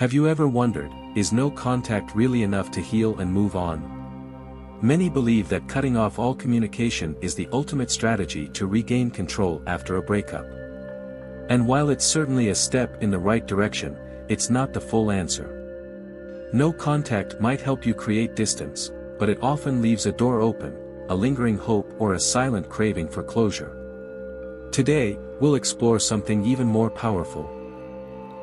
Have you ever wondered, is no contact really enough to heal and move on? Many believe that cutting off all communication is the ultimate strategy to regain control after a breakup. And while it's certainly a step in the right direction, it's not the full answer. No contact might help you create distance, but it often leaves a door open, a lingering hope or a silent craving for closure. Today, we'll explore something even more powerful.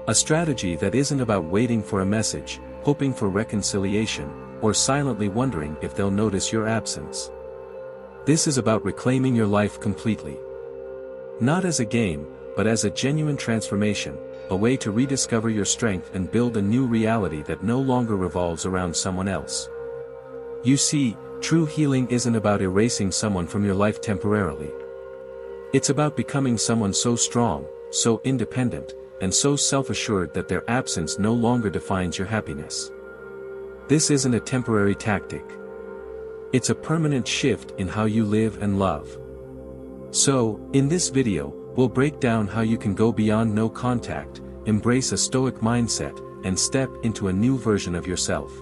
A strategy that isn't about waiting for a message, hoping for reconciliation, or silently wondering if they'll notice your absence. This is about reclaiming your life completely. Not as a game, but as a genuine transformation, a way to rediscover your strength and build a new reality that no longer revolves around someone else. You see, true healing isn't about erasing someone from your life temporarily. It's about becoming someone so strong, so independent, and so self-assured that their absence no longer defines your happiness. This isn't a temporary tactic. It's a permanent shift in how you live and love. So, in this video, we'll break down how you can go beyond no contact, embrace a Stoic mindset, and step into a new version of yourself.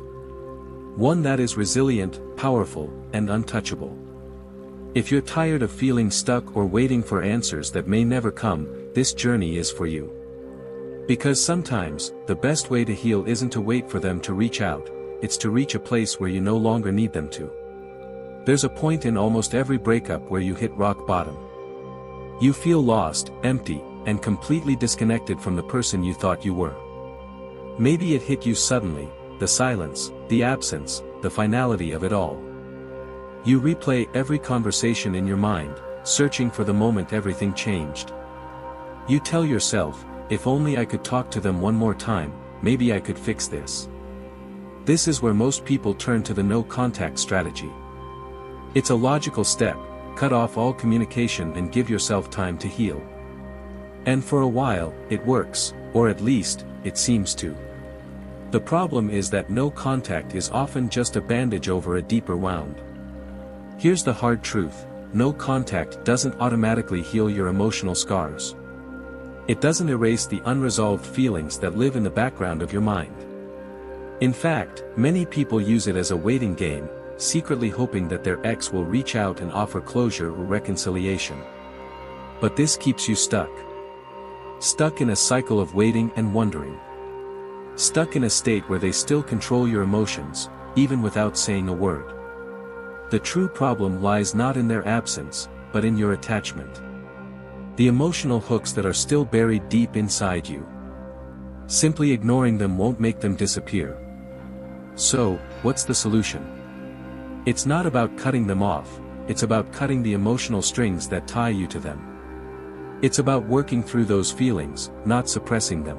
One that is resilient, powerful, and untouchable. If you're tired of feeling stuck or waiting for answers that may never come, this journey is for you. Because sometimes, the best way to heal isn't to wait for them to reach out, it's to reach a place where you no longer need them to. There's a point in almost every breakup where you hit rock bottom. You feel lost, empty, and completely disconnected from the person you thought you were. Maybe it hit you suddenly, the silence, the absence, the finality of it all. You replay every conversation in your mind, searching for the moment everything changed. You tell yourself, if only I could talk to them one more time, maybe I could fix this. This is where most people turn to the no-contact strategy. It's a logical step, cut off all communication and give yourself time to heal. And for a while, it works, or at least, it seems to. The problem is that no contact is often just a bandage over a deeper wound. Here's the hard truth, no contact doesn't automatically heal your emotional scars. It doesn't erase the unresolved feelings that live in the background of your mind. In fact, many people use it as a waiting game, secretly hoping that their ex will reach out and offer closure or reconciliation. But this keeps you stuck. Stuck in a cycle of waiting and wondering. Stuck in a state where they still control your emotions, even without saying a word. The true problem lies not in their absence, but in your attachment. The emotional hooks that are still buried deep inside you. Simply ignoring them won't make them disappear. So, what's the solution? It's not about cutting them off, it's about cutting the emotional strings that tie you to them. It's about working through those feelings, not suppressing them.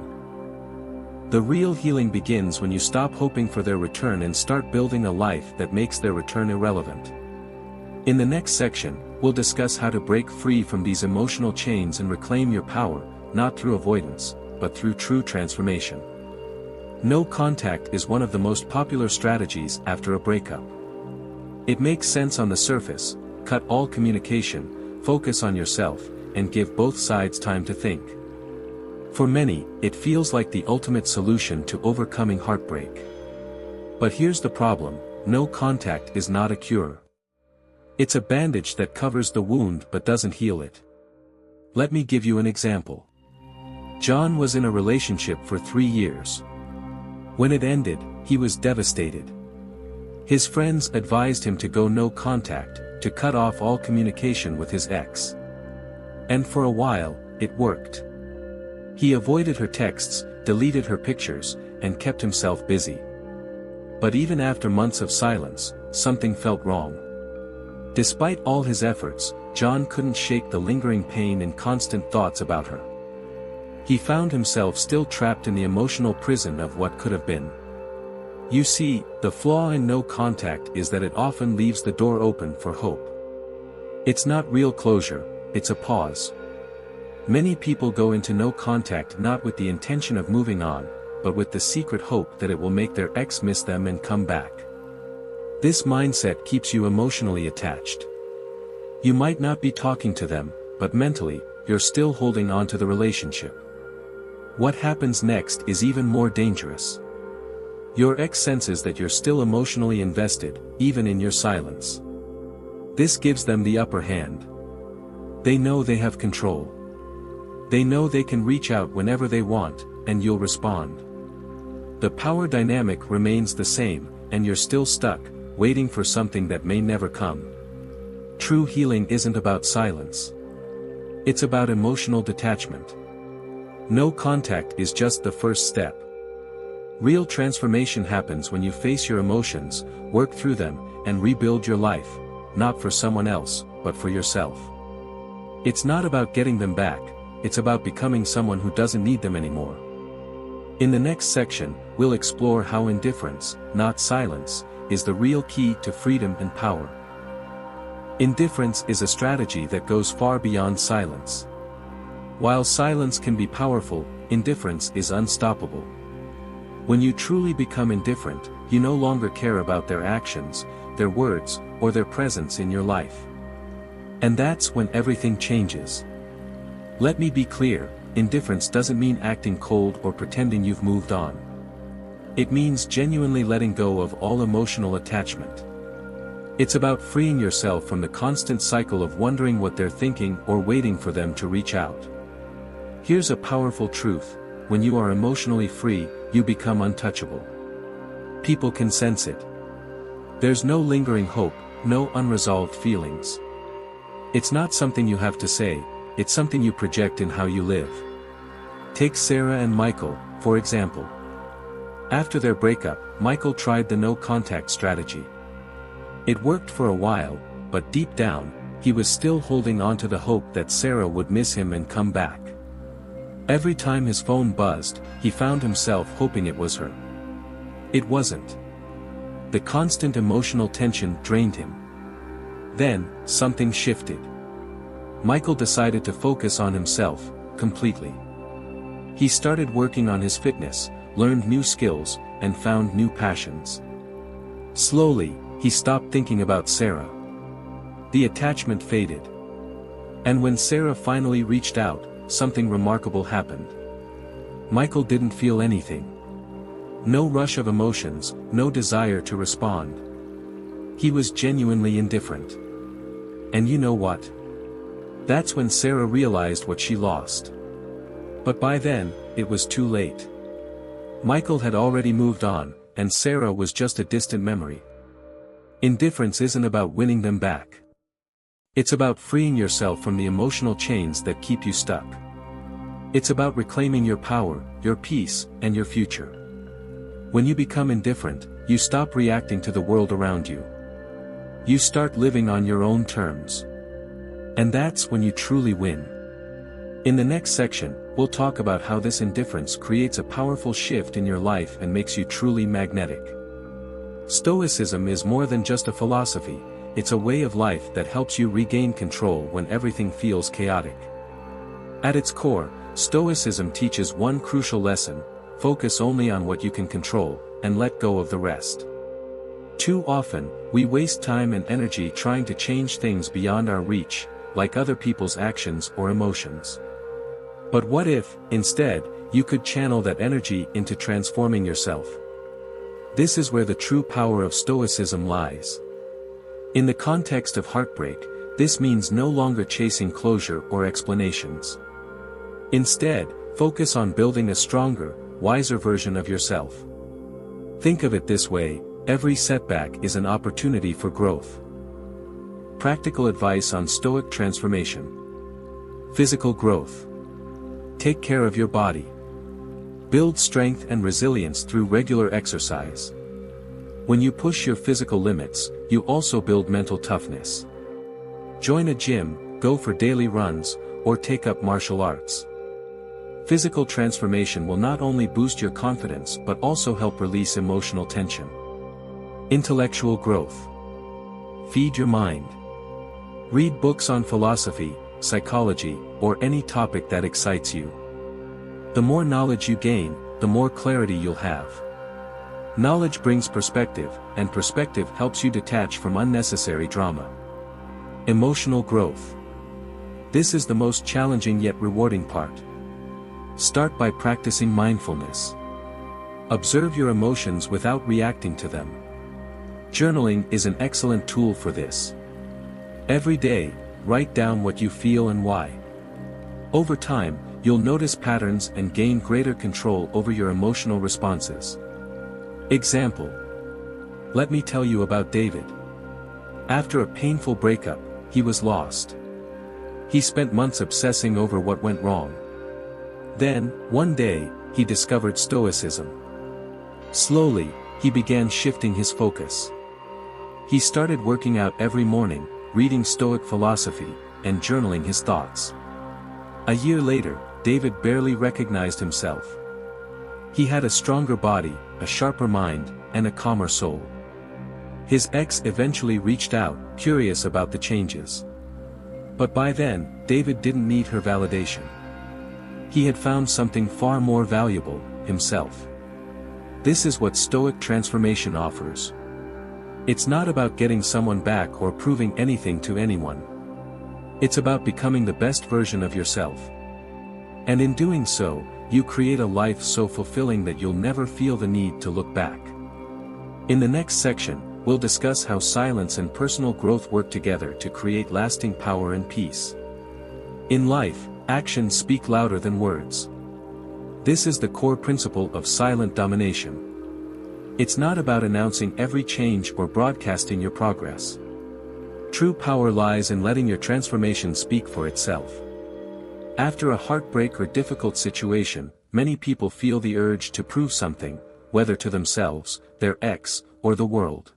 The real healing begins when you stop hoping for their return and start building a life that makes their return irrelevant. In the next section, we'll discuss how to break free from these emotional chains and reclaim your power, not through avoidance, but through true transformation. No contact is one of the most popular strategies after a breakup. It makes sense on the surface, cut all communication, focus on yourself, and give both sides time to think. For many, it feels like the ultimate solution to overcoming heartbreak. But here's the problem, no contact is not a cure. It's a bandage that covers the wound but doesn't heal it. Let me give you an example. John was in a relationship for 3 years. When it ended, he was devastated. His friends advised him to go no contact, to cut off all communication with his ex. And for a while, it worked. He avoided her texts, deleted her pictures, and kept himself busy. But even after months of silence, something felt wrong. Despite all his efforts, John couldn't shake the lingering pain and constant thoughts about her. He found himself still trapped in the emotional prison of what could have been. You see, the flaw in no contact is that it often leaves the door open for hope. It's not real closure, it's a pause. Many people go into no contact not with the intention of moving on, but with the secret hope that it will make their ex miss them and come back. This mindset keeps you emotionally attached. You might not be talking to them, but mentally, you're still holding on to the relationship. What happens next is even more dangerous. Your ex senses that you're still emotionally invested, even in your silence. This gives them the upper hand. They know they have control. They know they can reach out whenever they want, and you'll respond. The power dynamic remains the same, and you're still stuck, waiting for something that may never come. True healing isn't about silence. It's about emotional detachment. No contact is just the first step. Real transformation happens when you face your emotions, work through them, and rebuild your life, not for someone else, but for yourself. It's not about getting them back, it's about becoming someone who doesn't need them anymore. In the next section, we'll explore how indifference, not silence, is the real key to freedom and power. Indifference is a strategy that goes far beyond silence. While silence can be powerful, indifference is unstoppable. When you truly become indifferent, you no longer care about their actions, their words, or their presence in your life. And that's when everything changes. Let me be clear, indifference doesn't mean acting cold or pretending you've moved on. It means genuinely letting go of all emotional attachment. It's about freeing yourself from the constant cycle of wondering what they're thinking or waiting for them to reach out. Here's a powerful truth: when you are emotionally free, you become untouchable. People can sense it. There's no lingering hope, no unresolved feelings. It's not something you have to say, it's something you project in how you live. Take Sarah and Michael, for example. After their breakup, Michael tried the no-contact strategy. It worked for a while, but deep down, he was still holding on to the hope that Sarah would miss him and come back. Every time his phone buzzed, he found himself hoping it was her. It wasn't. The constant emotional tension drained him. Then, something shifted. Michael decided to focus on himself, completely. He started working on his fitness, learned new skills, and found new passions. Slowly, he stopped thinking about Sarah. The attachment faded. And when Sarah finally reached out, something remarkable happened. Michael didn't feel anything. No rush of emotions, no desire to respond. He was genuinely indifferent. And you know what? That's when Sarah realized what she lost. But by then, it was too late. Michael had already moved on, and Sarah was just a distant memory. Indifference isn't about winning them back. It's about freeing yourself from the emotional chains that keep you stuck. It's about reclaiming your power, your peace, and your future. When you become indifferent, you stop reacting to the world around you. You start living on your own terms. And that's when you truly win. In the next section, we'll talk about how this indifference creates a powerful shift in your life and makes you truly magnetic. Stoicism is more than just a philosophy, it's a way of life that helps you regain control when everything feels chaotic. At its core, Stoicism teaches one crucial lesson: focus only on what you can control, and let go of the rest. Too often, we waste time and energy trying to change things beyond our reach, like other people's actions or emotions. But what if, instead, you could channel that energy into transforming yourself? This is where the true power of Stoicism lies. In the context of heartbreak, this means no longer chasing closure or explanations. Instead, focus on building a stronger, wiser version of yourself. Think of it this way: every setback is an opportunity for growth. Practical advice on Stoic transformation. Physical growth. Take care of your body. Build strength and resilience through regular exercise. When you push your physical limits, you also build mental toughness. Join a gym, go for daily runs, or take up martial arts. Physical transformation will not only boost your confidence but also help release emotional tension. Intellectual growth. Feed your mind. Read books on philosophy, psychology, or any topic that excites you. The more knowledge you gain, the more clarity you'll have. Knowledge brings perspective, and perspective helps you detach from unnecessary drama. Emotional growth. This is the most challenging yet rewarding part. Start by practicing mindfulness. Observe your emotions without reacting to them. Journaling is an excellent tool for this. Every day, write down what you feel and why. Over time, you'll notice patterns and gain greater control over your emotional responses. Example. Let me tell you about David. After a painful breakup, he was lost. He spent months obsessing over what went wrong. Then, one day, he discovered Stoicism. Slowly, he began shifting his focus. He started working out every morning, reading Stoic philosophy, and journaling his thoughts. A year later, David barely recognized himself. He had a stronger body, a sharper mind, and a calmer soul. His ex eventually reached out, curious about the changes. But by then, David didn't need her validation. He had found something far more valuable, himself. This is what Stoic transformation offers. It's not about getting someone back or proving anything to anyone. It's about becoming the best version of yourself. And in doing so, you create a life so fulfilling that you'll never feel the need to look back. In the next section, we'll discuss how silence and personal growth work together to create lasting power and peace. In life, actions speak louder than words. This is the core principle of silent domination. It's not about announcing every change or broadcasting your progress. True power lies in letting your transformation speak for itself. After a heartbreak or difficult situation, many people feel the urge to prove something, whether to themselves, their ex, or the world.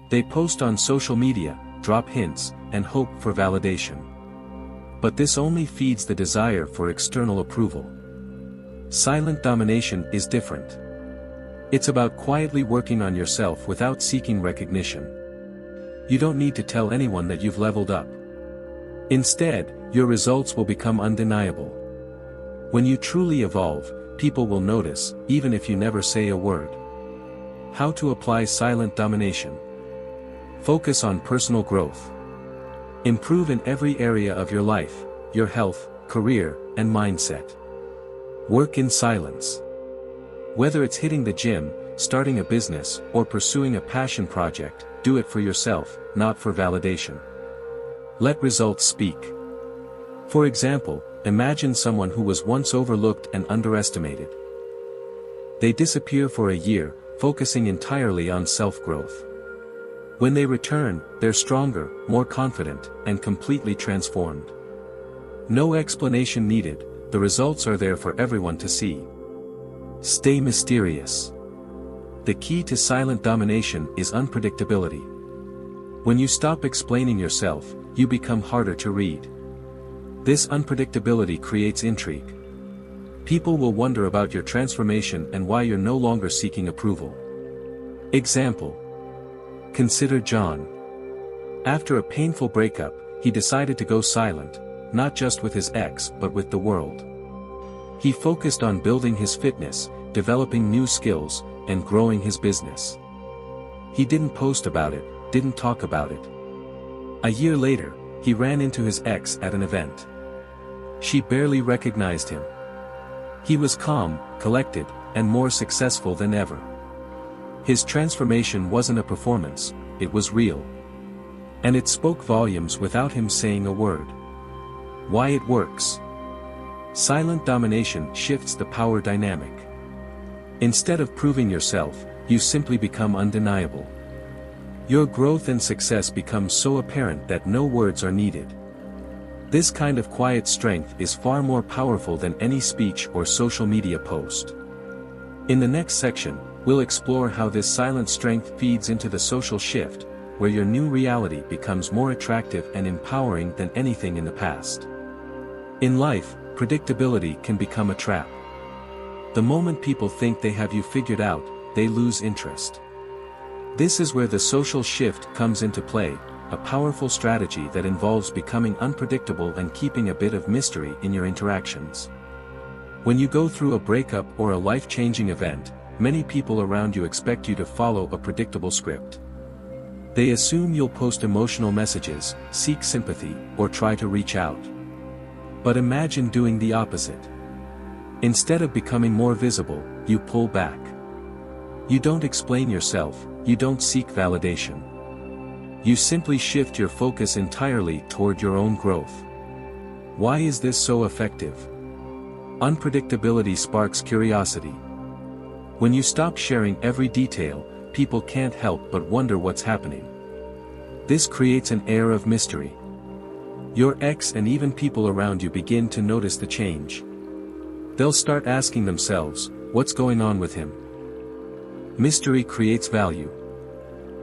They post on social media, drop hints, and hope for validation. But this only feeds the desire for external approval. Silent domination is different. It's about quietly working on yourself without seeking recognition. You don't need to tell anyone that you've leveled up. Instead, your results will become undeniable. When you truly evolve, people will notice, even if you never say a word. How to apply silent domination. Focus on personal growth. Improve in every area of your life, your health, career, and mindset. Work in silence. Whether it's hitting the gym, starting a business, or pursuing a passion project, do it for yourself, not for validation. Let results speak. For example, imagine someone who was once overlooked and underestimated. They disappear for a year, focusing entirely on self-growth. When they return, they're stronger, more confident, and completely transformed. No explanation needed, the results are there for everyone to see. Stay mysterious. The key to silent domination is unpredictability. When you stop explaining yourself, you become harder to read. This unpredictability creates intrigue. People will wonder about your transformation and why you're no longer seeking approval. Example. Consider John. After a painful breakup, he decided to go silent, not just with his ex but with the world. He focused on building his fitness, developing new skills, and growing his business. He didn't post about it, didn't talk about it. A year later, he ran into his ex at an event. She barely recognized him. He was calm, collected, and more successful than ever. His transformation wasn't a performance, it was real. And it spoke volumes without him saying a word. Why it works. Silent domination shifts the power dynamic. Instead of proving yourself, you simply become undeniable. Your growth and success become so apparent that no words are needed. This kind of quiet strength is far more powerful than any speech or social media post. In the next section, we'll explore how this silent strength feeds into the social shift, where your new reality becomes more attractive and empowering than anything in the past. In life, predictability can become a trap. The moment people think they have you figured out, they lose interest. This is where the social shift comes into play, a powerful strategy that involves becoming unpredictable and keeping a bit of mystery in your interactions. When you go through a breakup or a life-changing event, many people around you expect you to follow a predictable script. They assume you'll post emotional messages, seek sympathy, or try to reach out. But imagine doing the opposite. Instead of becoming more visible, you pull back. You don't explain yourself, you don't seek validation. You simply shift your focus entirely toward your own growth. Why is this so effective? Unpredictability sparks curiosity. When you stop sharing every detail, people can't help but wonder what's happening. This creates an air of mystery. Your ex and even people around you begin to notice the change. They'll start asking themselves, what's going on with him? Mystery creates value.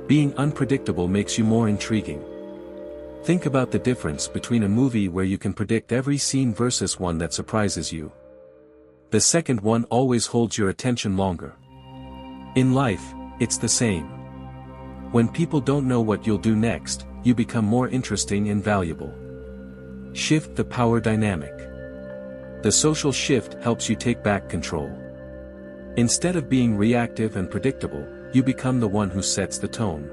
Being unpredictable makes you more intriguing. Think about the difference between a movie where you can predict every scene versus one that surprises you. The second one always holds your attention longer. In life, it's the same. When people don't know what you'll do next, you become more interesting and valuable. Shift the power dynamic. The social shift helps you take back control. Instead of being reactive and predictable, you become the one who sets the tone.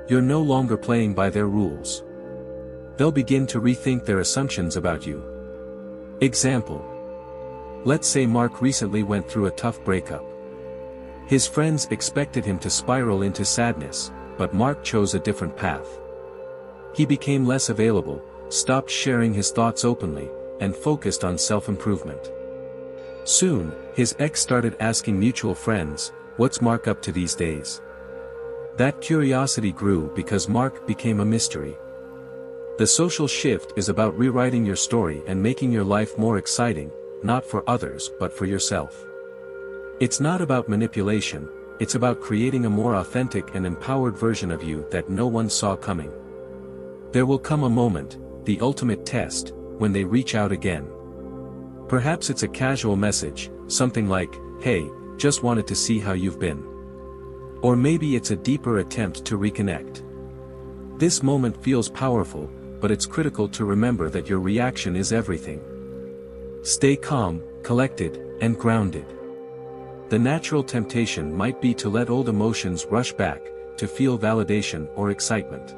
You're no longer playing by their rules. They'll begin to rethink their assumptions about you. Example. Let's say Mark recently went through a tough breakup. His friends expected him to spiral into sadness, but Mark chose a different path. He became less available, stopped sharing his thoughts openly, and focused on self-improvement. Soon, his ex started asking mutual friends, what's Mark up to these days? That curiosity grew because Mark became a mystery. The social shift is about rewriting your story and making your life more exciting, not for others but for yourself. It's not about manipulation, it's about creating a more authentic and empowered version of you that no one saw coming. There will come a moment, the ultimate test, when they reach out again. Perhaps it's a casual message, something like, hey, just wanted to see how you've been. Or maybe it's a deeper attempt to reconnect. This moment feels powerful, but it's critical to remember that your reaction is everything. Stay calm, collected, and grounded. The natural temptation might be to let old emotions rush back, to feel validation or excitement.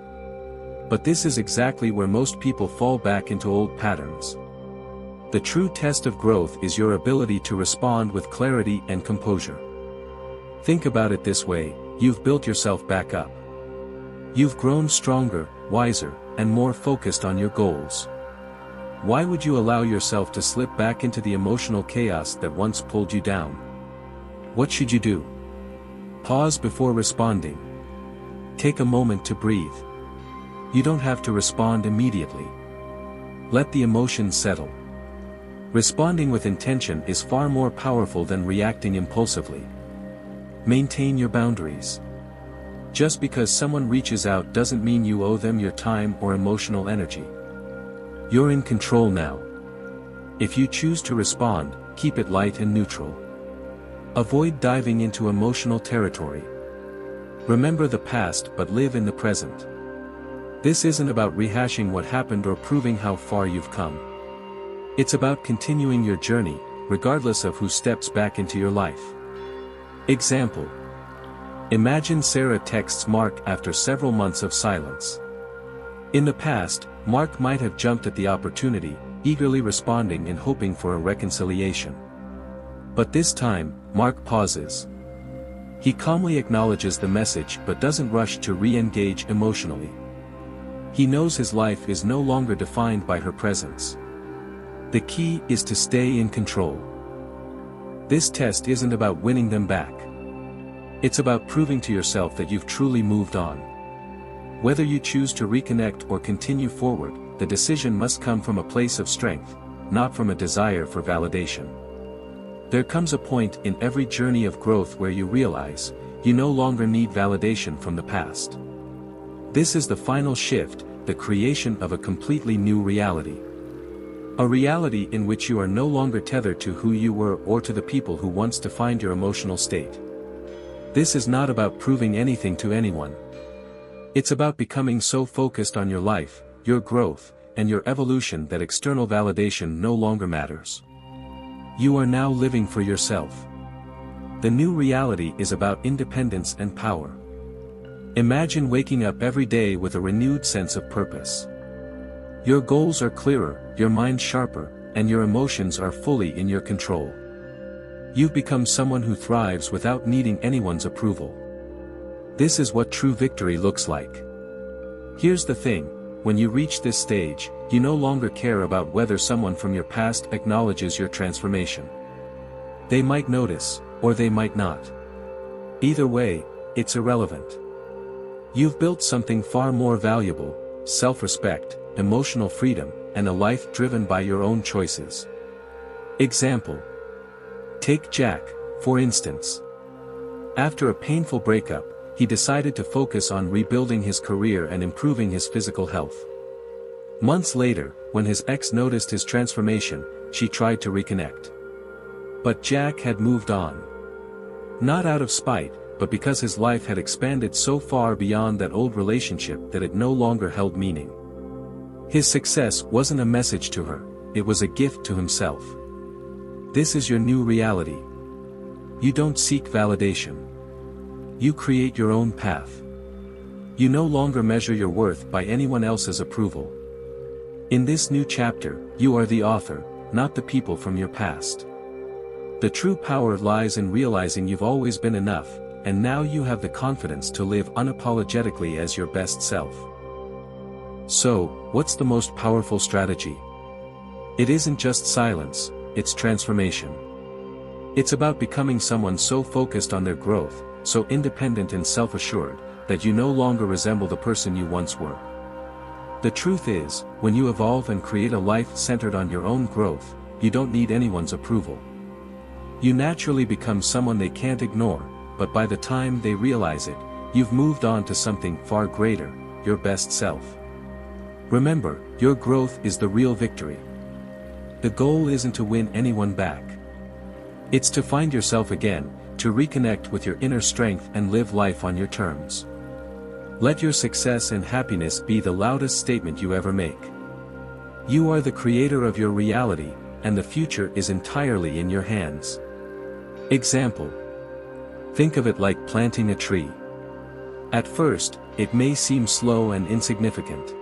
But this is exactly where most people fall back into old patterns. The true test of growth is your ability to respond with clarity and composure. Think about it this way, you've built yourself back up. You've grown stronger, wiser, and more focused on your goals. Why would you allow yourself to slip back into the emotional chaos that once pulled you down? What should you do? Pause before responding. Take a moment to breathe. You don't have to respond immediately. Let the emotions settle. Responding with intention is far more powerful than reacting impulsively. Maintain your boundaries. Just because someone reaches out doesn't mean you owe them your time or emotional energy. You're in control now. If you choose to respond, keep it light and neutral. Avoid diving into emotional territory. Remember the past but live in the present. This isn't about rehashing what happened or proving how far you've come. It's about continuing your journey, regardless of who steps back into your life. Example. Imagine Sarah texts Mark after several months of silence. In the past, Mark might have jumped at the opportunity, eagerly responding and hoping for a reconciliation. But this time, Mark pauses. He calmly acknowledges the message but doesn't rush to re-engage emotionally. He knows his life is no longer defined by her presence. The key is to stay in control. This test isn't about winning them back. It's about proving to yourself that you've truly moved on. Whether you choose to reconnect or continue forward, the decision must come from a place of strength, not from a desire for validation. There comes a point in every journey of growth where you realize, you no longer need validation from the past. This is the final shift, the creation of a completely new reality. A reality in which you are no longer tethered to who you were or to the people who once defined your emotional state. This is not about proving anything to anyone. It's about becoming so focused on your life, your growth, and your evolution that external validation no longer matters. You are now living for yourself. The new reality is about independence and power. Imagine waking up every day with a renewed sense of purpose. Your goals are clearer, your mind sharper, and your emotions are fully in your control. You've become someone who thrives without needing anyone's approval. This is what true victory looks like. Here's the thing, when you reach this stage, you no longer care about whether someone from your past acknowledges your transformation. They might notice, or they might not. Either way, it's irrelevant. You've built something far more valuable: self-respect, emotional freedom, and a life driven by your own choices. Example. Take Jack, for instance. After a painful breakup, he decided to focus on rebuilding his career and improving his physical health. Months later, when his ex noticed his transformation, she tried to reconnect. But Jack had moved on. Not out of spite, but because his life had expanded so far beyond that old relationship that it no longer held meaning. His success wasn't a message to her, it was a gift to himself. This is your new reality. You don't seek validation. You create your own path. You no longer measure your worth by anyone else's approval. In this new chapter, you are the author, not the people from your past. The true power lies in realizing you've always been enough, and now you have the confidence to live unapologetically as your best self. So, what's the most powerful strategy? It isn't just silence, it's transformation. It's about becoming someone so focused on their growth, so independent and self-assured, that you no longer resemble the person you once were. The truth is, when you evolve and create a life centered on your own growth, you don't need anyone's approval. You naturally become someone they can't ignore, but by the time they realize it, you've moved on to something far greater, your best self. Remember, your growth is the real victory. The goal isn't to win anyone back. It's to find yourself again, to reconnect with your inner strength and live life on your terms. Let your success and happiness be the loudest statement you ever make. You are the creator of your reality, and the future is entirely in your hands. Example. Think of it like planting a tree. At first, it may seem slow and insignificant.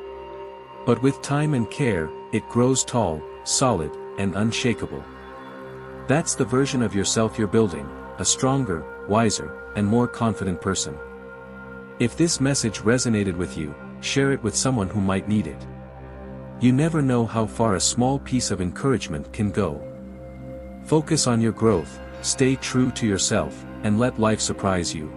But with time and care, it grows tall, solid, and unshakable. That's the version of yourself you're building, a stronger, wiser, and more confident person. If this message resonated with you, share it with someone who might need it. You never know how far a small piece of encouragement can go. Focus on your growth, stay true to yourself, and let life surprise you.